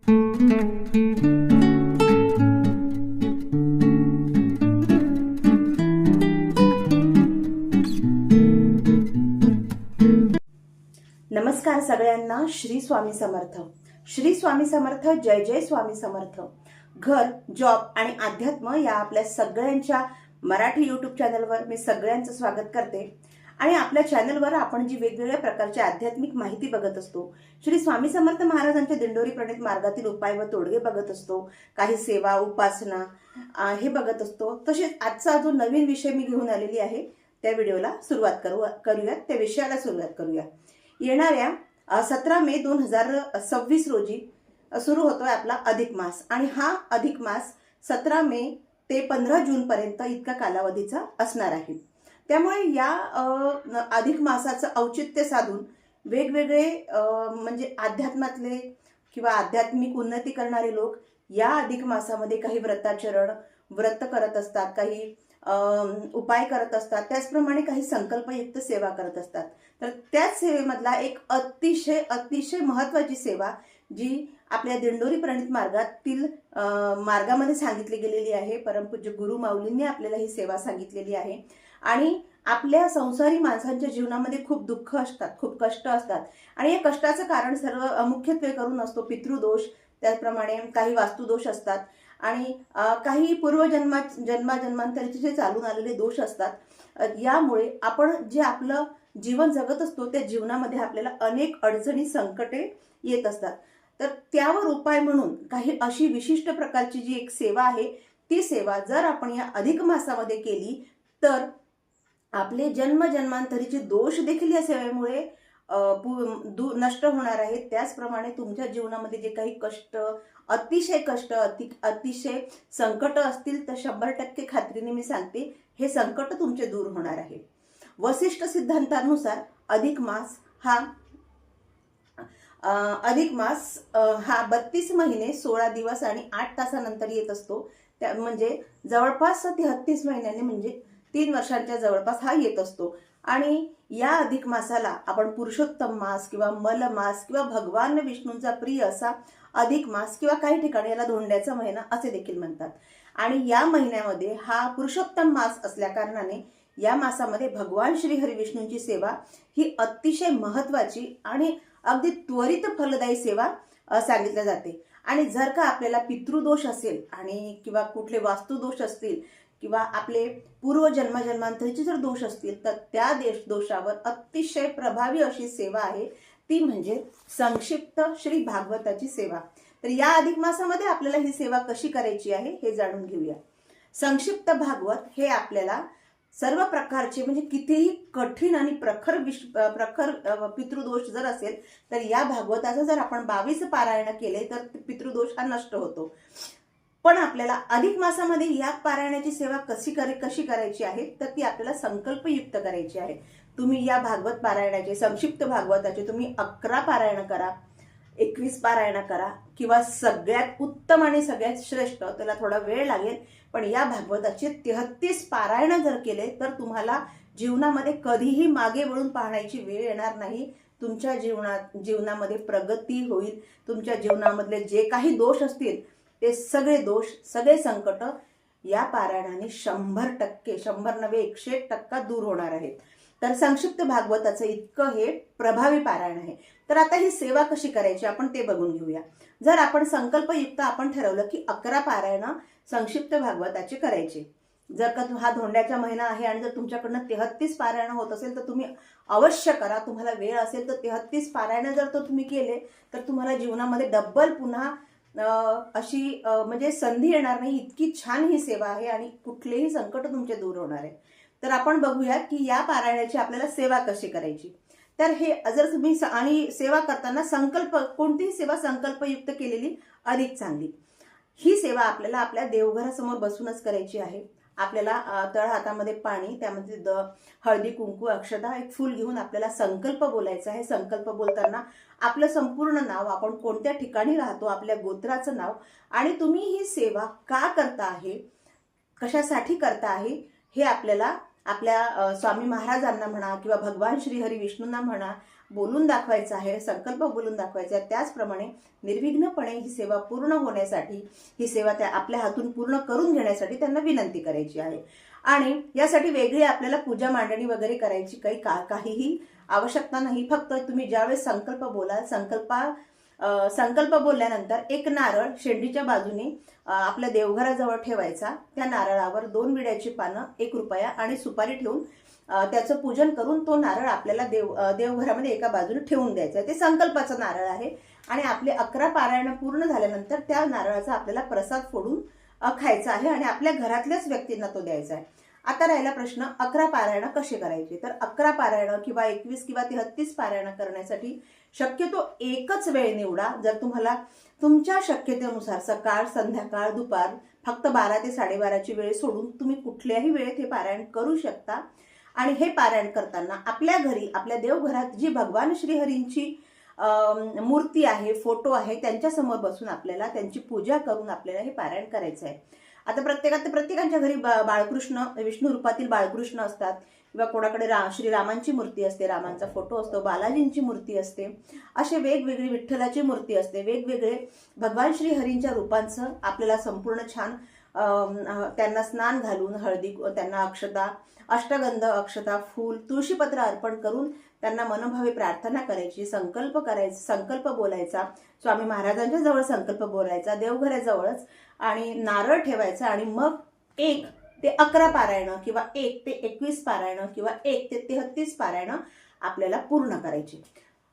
नमस्कार सगळ्यांना. श्री स्वामी समर्थ. श्री स्वामी समर्थ. जय जय स्वामी समर्थ. घर, जॉब आणि अध्यात्म या आपल्या सगळ्यांच्या मराठी यूट्यूब चॅनलवर मी सगळ्यांचं स्वागत करते. आणि आपल्या चॅनलवर आपण जी वेगवेगळ्या प्रकारची आध्यात्मिक माहिती बघत असतो, श्री स्वामी समर्थ महाराजांच्या दिंडोरी प्रणित मार्गातील उपाय व तोडगे बघत असतो, काही सेवा, उपासना हे बघत असतो. तसेच आजचा जो नवीन विषय मी घेऊन आलेली आहे त्या व्हिडिओला सुरुवात करूया, त्या विषयाला सुरुवात करूया. येणाऱ्या 17 मे 2026 रोजी सुरू होतोय आपला अधिक मास. आणि हा अधिक मास 17 मे ते 15 जून पर्यंत इतका कालावधीचा असणार आहे. त्यामुळे या अधिक मासाचं औचित्य साधून वेगवेगळे म्हणजे अध्यात्मातले किंवा आध्यात्मिक उन्नती करणारे लोक या अधिक मासामध्ये काही व्रत करत असतात, काही उपाय करत असतात, त्याचप्रमाणे काही संकल्पयुक्त सेवा करत असतात. तर त्याच सेवेमधला एक अतिशय महत्त्वाची सेवा जी आपल्या दिंडोरी प्रणित मार्गातील मार्गामध्ये सांगितली गेलेली आहे. परमपूज्य गुरु माऊलींनी आपल्याला ही सेवा सांगितलेली आहे. आणि आपल्या संसारी माणसांच्या जीवनामध्ये खूप दुःख असतात, खूप कष्ट असतात. आणि या कष्टाचं कारण मुख्यत्वे करून असतो पितृदोष, त्याचप्रमाणे काही वास्तुदोष असतात आणि काही जन्मांतरीचे जे चालून आलेले दोष असतात. यामुळे आपण जे आपलं जीवन जगत असतो त्या जीवनामध्ये आपल्याला अनेक अडचणी, संकटे येत असतात. तर त्यावर उपाय म्हणून काही अशी विशिष्ट प्रकारची जी एक सेवा आहे, ती सेवा जर आपण या अधिक मासामध्ये केली तर आपले जन्मांतरीचे दोष देखील या सेवेमुळे नष्ट होणार आहेत. त्याचप्रमाणे तुमच्या जीवनामध्ये जे काही अतिशय संकट असतील तर 100% खात्रीने मी सांगते हे संकट तुमचे दूर होणार आहे. वसिष्ठ सिद्धांतानुसार अधिक मास हा 32 महिने 16 दिवस आणि 8 तासानंतर येत असतो. त्या म्हणजे जवळपास 33 महिन्यांनी म्हणजे 3 वर्षांच्या जवळपास हा येत असतो. आणि या अधिक मासाला आपण पुरुषोत्तम मास किंवा मल मास किंवा भगवान विष्णूंचा प्रिय असा अधिक मास किंवा काही ठिकाणी याला धोंड्याचा महिना असे देखील म्हणतात. आणि या महिन्यामध्ये हा पुरुषोत्तम मास असल्या कारणाने या मासामध्ये भगवान श्री हरी विष्णूंची सेवा ही अतिशय महत्त्वाची आणि अगदी त्वरित फलदायी सेवा सांगितल्या जाते. आणि जर का आपल्याला पितृदोष असेल आणि किंवा कुठले वास्तुदोष असतील किंवा आपले जन्मांतरीचे जर दोष असतील तर त्या दोषावर अतिशय प्रभावी अशी सेवा आहे, ती म्हणजे संक्षिप्त श्री भागवताची सेवा. तर या अधिक मासामध्ये आपल्याला ही सेवा कशी करायची आहे हे जाणून घेऊया. संक्षिप्त भागवत हे आपल्याला सर्व प्रकारचे म्हणजे कितीही कठीण आणि प्रखर पितृदोष जर असेल तर या भागवताचं जर आपण 22 पारायण केले तर पितृदोष हा नष्ट होतो. पण आपल्याला अधिक मासामध्ये या पारायणाची सेवा कशी करायची आहे तर ती आपल्याला संकल्पयुक्त करायची आहे. तुम्ही या भागवत पारायणाचे, संक्षिप्त भागवताचे तुम्ही 11 पारायण करा, 21 पारायण करा किंवा सगळ्यात उत्तम आणि सगळ्यात श्रेष्ठ, त्याला थोडा वेळ लागेल, पण या भागवताचे 33 पारायण जर केले तर तुम्हाला जीवनामध्ये कधीही मागे वळून पाहण्याची वेळ येणार नाही. तुमच्या जीवनामध्ये प्रगती होईल. तुमच्या जीवनामधले जे काही दोष असतील ते सगळे दोष, सगळे संकट या पारायणाने 100%, 100 नव्हे 101% दूर होणार आहेत. तर संक्षिप्त भागवताचं इतकं हे प्रभावी पारायण आहे. तर आता ही सेवा कशी करायची आपण ते बघून घेऊया. जर आपण संकल्पयुक्त आपण ठरवलं की 11 पारायण संक्षिप्त भागवताचे करायचे, जर का हा धोंड्याचा महिना आहे आणि जर तुमच्याकडनं 33 पारायण होत असेल तर तुम्ही अवश्य करा. तुम्हाला वेळ असेल तर 33 पारायण जर तुम्ही केले तर तुम्हाला जीवनामध्ये डब्बल पुन्हा अशी म्हणजे संधी येणार नाही. इतकी छान ही सेवा आहे आणि कुठलेही संकट तुमचे दूर होणार आहे. तर आपण बघूया की या पारायणाची आपल्याला सेवा कशी करायची. तर हे जर तुम्ही आणि सेवा करताना कोणतीही सेवा संकल्पयुक्त केलेली अधिक चांगली. ही सेवा आपल्याला आपल्या देवघरासमोर बसूनच करायची आहे. आपल्याला तळ हातामध्ये पाणी, त्यामध्ये हळदी, कुंकू, अक्षता, एक फूल घेऊन आपल्याला संकल्प बोलायचा आहे. संकल्प बोलताना आपलं संपूर्ण नाव, आपण कोणत्या ठिकाणी राहतो, आपल्या गोत्राचं नाव आणि तुम्ही ही सेवा का करता आहे, कशासाठी करता आहे हे आपल्याला आपल्या स्वामी महाराजांना म्हणा किंवा भगवान श्रीहरी विष्णूंना म्हणा बोलून दाखवायचा आहे, संकल्प बोलून दाखवायचा आहे. त्याचप्रमाणे निर्विघ्नपणे ही सेवा पूर्ण होण्यासाठी, ही सेवा त्या आपल्या हातून पूर्ण करून घेण्यासाठी त्यांना विनंती करायची आहे. आणि यासाठी वेगळी आपल्याला पूजा मांडणी वगैरे करायची काहीही आवश्यकता नाही. फक्त तुम्ही ज्यावेळेस संकल्प बोलाल, संकल्प बोलल्यानंतर एक नारळ शेंडीच्या बाजूने आपल्या देवघराजवळ ठेवायचा. त्या नारळावर 2 विड्याची पानं, 1 रुपया आणि सुपारी ठेवून त्याचं पूजन करून तो नारळ आपल्याला देवघरामध्ये एका बाजूने ठेवून द्यायचा. ते संकल्पाचं नारळ आहे. आणि आपले 11 पारायण पूर्ण झाल्यानंतर त्या नारळाचा आपल्याला प्रसाद फोडून खायचा आहे आणि आपल्या घरातल्याच व्यक्तींना तो द्यायचा आहे. आता राहिला प्रश्न 11 पारायण कसे करायचे. तर 11 पारायण किंवा 21 किंवा 33 पारायण करण्यासाठी शक्यतो एकच वेळ निवडा. जर तुम्हाला तुमच्या शक्यतेनुसार सकाळ, संध्याकाळ, दुपार फक्त 12 ते 12:30ची वेळ सोडून तुम्ही कुठल्याही वेळेत हे पारायण करू शकता. आणि हे पारायण करताना आपल्या घरी, आपल्या देवघरात जी भगवान श्रीहरींची मूर्ती आहे, फोटो आहे, त्यांच्यासमोर बसून आपल्याला त्यांची पूजा करून आपल्याला हे पारायण करायचं आहे. आता प्रत्येकाच्या घरी बाळकृष्ण, विष्णू रूपातील बाळकृष्ण असतात किंवा कोणाकडे श्रीरामांची मूर्ती असते, रामांचा फोटो असतो, बालाजींची मूर्ती असते, असे वेगवेगळी विठ्ठलाची मूर्ती असते. वेगवेगळे भगवान श्रीहरींच्या रूपांचं आपल्याला संपूर्ण छान त्यांना स्नान घालून, हळदी, त्यांना अक्षता, अष्टगंध, अक्षता, फूल, तुळशीपत्र अर्पण करून त्यांना मनोभावे प्रार्थना करायची, संकल्प बोलायचा, स्वामी महाराजांच्या जवळ संकल्प बोलायचा, देवघराजवळच, आणि नारळ ठेवायचा. आणि मग 1 ते 11 पारायण किंवा 1 ते 21 पारायण किंवा 1 ते 33 पारायण आपल्याला पूर्ण करायची.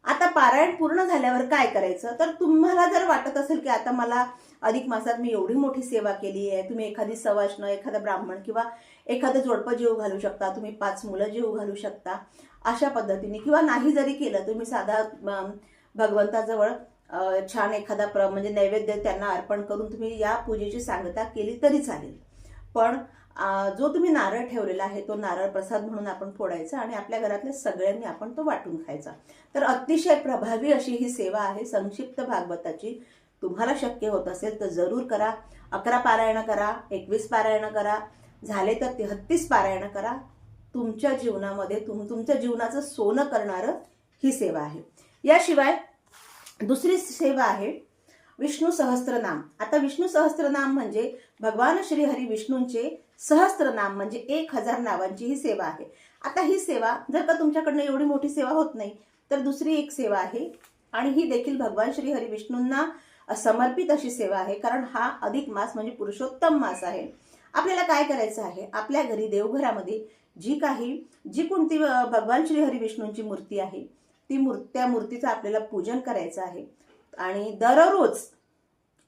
आता पारायण पूर्ण झाल्यावर काय करायचं. तर तुम्हाला जर वाटत असेल की आता मला अधिक मासात मी एवढी मोठी सेवा केली आहे, तुम्ही एखादी सवाष्ण, एखादा ब्राह्मण किंवा एखादं जोडपं जीव घालू शकता, तुम्ही 5 मुलं जीव घालू शकता, अशा पद्धतीने. किंवा नाही जरी केलं, तुम्ही साधा भगवंताजवळ छान एखादा म्हणजे नैवेद्य त्यांना अर्पण करून तुम्ही या पूजेची सांगता केली तरी चालेल. पण जो तुम्ही नारळ ठेवलेला आहे तो नारळ प्रसाद म्हणून आपण फोडायचा आणि आपल्या घरातल्या सगळ्यांनी आपण तो वाटून खायचा. तर अतिशय प्रभावी अशी ही सेवा आहे संक्षिप्त भागवताची. तुम्हाला शक्य होत असेल तर जरूर करा. 11 पारायण करा, 21 पारायण करा, झाले तर 33 पारायण करा. तुमच्या जीवनामध्ये तुमच्या जीवनाचं सोनं करणारं ही सेवा आहे. याशिवाय दुसरी सेवा आहे विष्णू सहस्त्रनाम. आता विष्णू सहस्त्रनाम म्हणजे भगवान श्रीहरी विष्णूंचे सहस्त्रनाम म्हणजे 1000 नावांची ही सेवा आहे. आता ही सेवा जर का तुमच्याकडनं एवढी मोठी सेवा होत नाही तर दुसरी एक सेवा आहे आणि ही देखील भगवान श्रीहरी विष्णूंना समर्पित अशी सेवा आहे. कारण हा अधिक मास म्हणजे पुरुषोत्तम मास आहे. आपल्याला काय करायचं आहे, आपल्या घरी देवघरामध्ये जी कोणती भगवान श्रीहरी विष्णूंची मूर्ती आहे त्या मूर्तीचं आपल्याला पूजन करायचं आहे आणि दररोज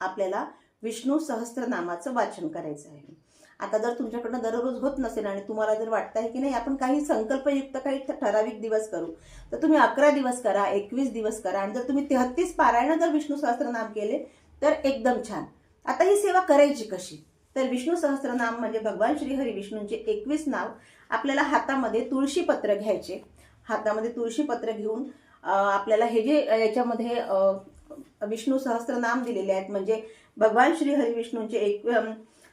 आपल्याला विष्णू सहस्त्रनामाचं वाचन करायचं आहे. आता जर तुमच्याकडनं दररोज होत नसेल आणि तुम्हाला जर वाटत आहे की नाही आपण काही संकल्पयुक्त काही ठराविक दिवस करू, तर तुम्ही 11 दिवस करा, 21 दिवस करा. आणि जर तुम्ही 33 पारायण जर विष्णू सहस्त्रनाम केले तर एकदम छान. आता ही सेवा करायची कशी. तर विष्णू सहस्त्रनाम म्हणजे भगवान श्रीहरी विष्णूंचे 21 नाव आपल्याला हातामध्ये तुळशीपत्र घ्यायचे. हातामध्ये तुळशीपत्र घेऊन आपल्याला हे जे याच्यामध्ये विष्णू सहस्त्रनाम दिलेले आहेत म्हणजे भगवान श्रीहरी विष्णूंचे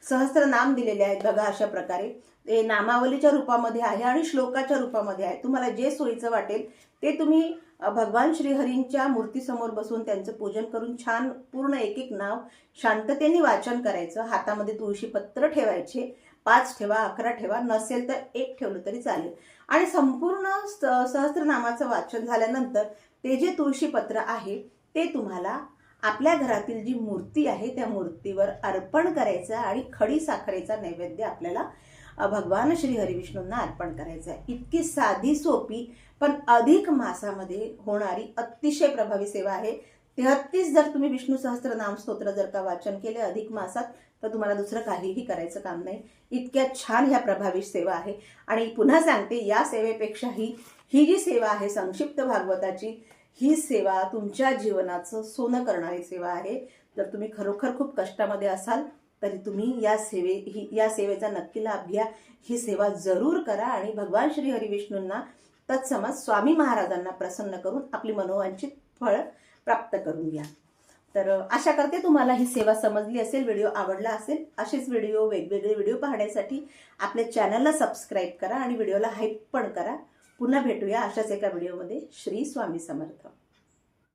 सहस्त्रनाम दिलेले आहेत बघा. अशा प्रकारे ते नामावलीच्या रूपामध्ये आहे आणि श्लोकाच्या रूपामध्ये आहे. तुम्हाला जे सोयीचं वाटेल ते तुम्ही भगवान श्रीहरींच्या मूर्तीसमोर बसून त्यांचं पूजन करून छान पूर्ण एक नाव शांततेने वाचन करायचं. हातामध्ये तुळशीपत्र ठेवायचे. 5 ठेवा, 11 ठेवा, नसेल तर 1 ठेवलं तरी चालेल. आणि संपूर्ण सहस्त्रनामाचं वाचन झाल्यानंतर ते जे तुळशीपत्र आहे ते तुम्हाला आपल्या घरातील जी मूर्ती आहे त्या मूर्तीवर अर्पण करायचं आणि खडी साखरेचा नैवेद्य आपल्याला भगवान श्रीहरी विष्णूंना अर्पण करायचं आहे. इतकी साधी सोपी पण अधिक मासामध्ये होणारी अतिशय प्रभावी सेवा आहे. 33 जर तुम्ही विष्णू सहस्त्रनाम स्तोत्र जर का वाचन केले अधिक मासात तर तुम्हाला दुसरं काहीही करायचं काम नाही. इतक्या छान ह्या प्रभावी सेवा आहे. आणि पुन्हा सांगते, या सेवेपेक्षाही ही जी सेवा आहे संक्षिप्त भागवताची, ही सेवा तुमच्या जीवनाचं सोनं करणारी सेवा आहे. जर तुम्ही खरोखर खूप कष्टामध्ये असाल तरी तुम्ही या सेवेचा नक्की लाभ घ्या. ही सेवा जरूर करा आणि भगवान श्रीहरी विष्णूंना तत्समच स्वामी महाराजांना प्रसन्न करून आपली मनोवांछित फळ प्राप्त करून घ्या. तर आशा करते तुम्हाला ही सेवा समजली असेल, व्हिडिओ आवडला असेल. असेच वेगवेगळे व्हिडिओ पाहण्यासाठी आपल्या चॅनलला सबस्क्राईब करा आणि व्हिडिओला हाईप पण करा. पुन्हा भेटूया अशाच एका व्हिडिओमध्ये. श्री स्वामी समर्थ.